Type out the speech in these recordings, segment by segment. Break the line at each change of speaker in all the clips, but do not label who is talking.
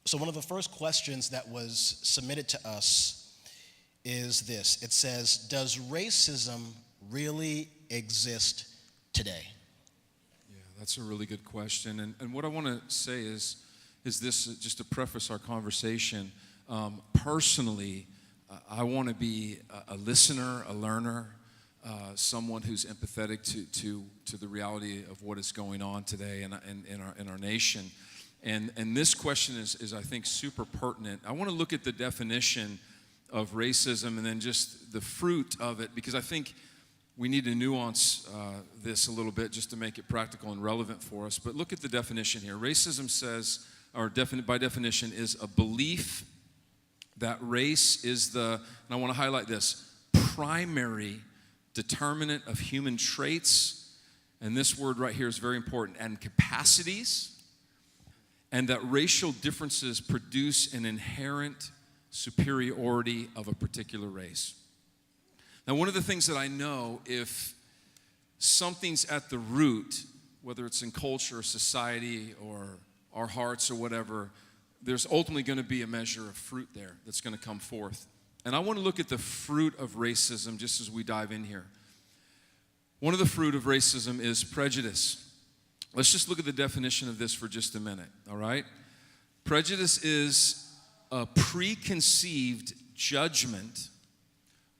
So one of the first questions that was submitted to us is this. It says, does racism really exist today?
Yeah, that's a really good question. And what I want to say is this, just to preface our conversation, personally, I want to be a listener, a learner, someone who's empathetic to the reality of what is going on today in our nation. And this question is I think super pertinent. I want to look at the definition of racism and then just the fruit of it, because I think we need to nuance this a little bit just to make it practical and relevant for us. But look at the definition here. Racism says, or by definition, is a belief that race is the, and I want to highlight this, primary determinant of human traits, and this word right here is very important, and capacities, and that racial differences produce an inherent superiority of a particular race. Now, one of the things that I know, if something's at the root, whether it's in culture or society or our hearts or whatever, there's ultimately going to be a measure of fruit there that's going to come forth. And I want to look at the fruit of racism just as we dive in here. One of the fruit of racism is prejudice. Let's just look at the definition of this for just a minute, all right? Prejudice is a preconceived judgment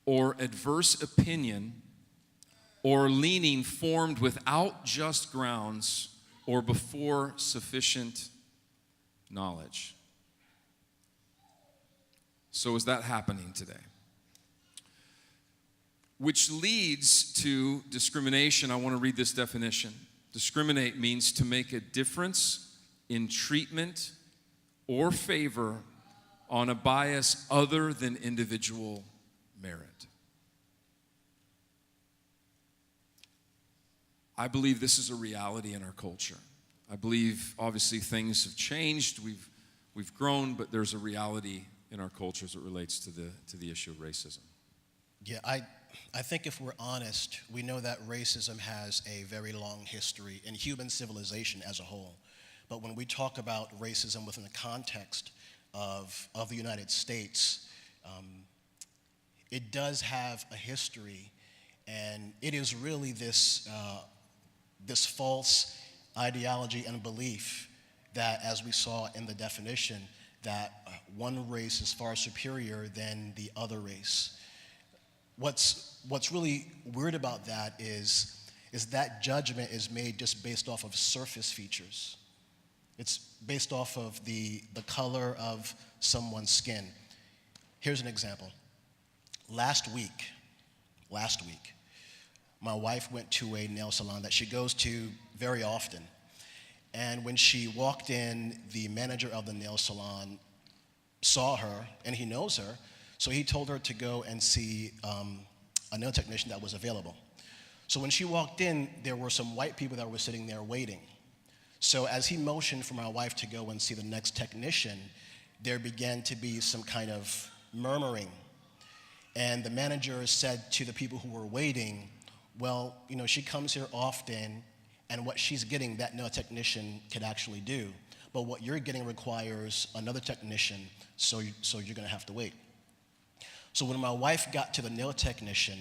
or adverse opinion or leaning formed without just grounds or before sufficient knowledge. So is that happening today? Which leads to discrimination. I want to read this definition. Discriminate means to make a difference in treatment or favor on a bias other than individual merit. I believe this is a reality in our culture. I believe, obviously, things have changed. We've grown, but there's a reality in our culture as it relates to the issue of racism.
Yeah, I think if we're honest, we know that racism has a very long history in human civilization as a whole. But when we talk about racism within the context of the United States, it does have a history, and it is really this false ideology and belief that, as we saw in the definition, that one race is far superior than the other race. What's really weird about that is that judgment is made just based off of surface features. It's based off of the color of someone's skin. Here's an example. Last week, my wife went to a nail salon that she goes to very often. And when she walked in, the manager of the nail salon saw her, and he knows her, so he told her to go and see a nail technician that was available. So when she walked in, there were some white people that were sitting there waiting. So as he motioned for my wife to go and see the next technician, there began to be some kind of murmuring. And the manager said to the people who were waiting, well, you know, she comes here often, and what she's getting, that nail technician could actually do. But what you're getting requires another technician, so you're gonna have to wait. So when my wife got to the nail technician,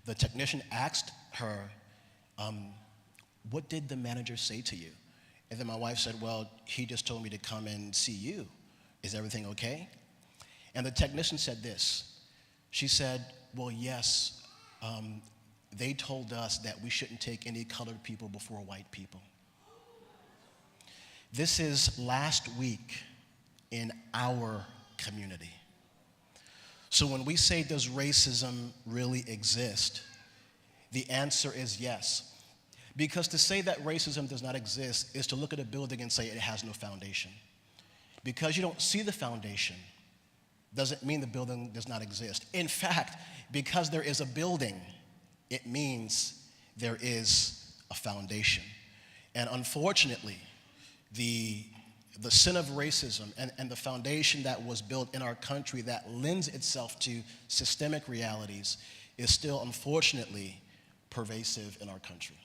the technician asked her, what did the manager say to you? And then my wife said, well, he just told me to come and see you. Is everything okay? And the technician said this. She said, well, yes, they told us that we shouldn't take any colored people before white people. This is last week in our community. So when we say, does racism really exist? The answer is yes. Because to say that racism does not exist is to look at a building and say it has no foundation. Because you don't see the foundation doesn't mean the building does not exist. In fact, because there is a building, it means there is a foundation. And unfortunately, the sin of racism and the foundation that was built in our country that lends itself to systemic realities is still, unfortunately, pervasive in our country.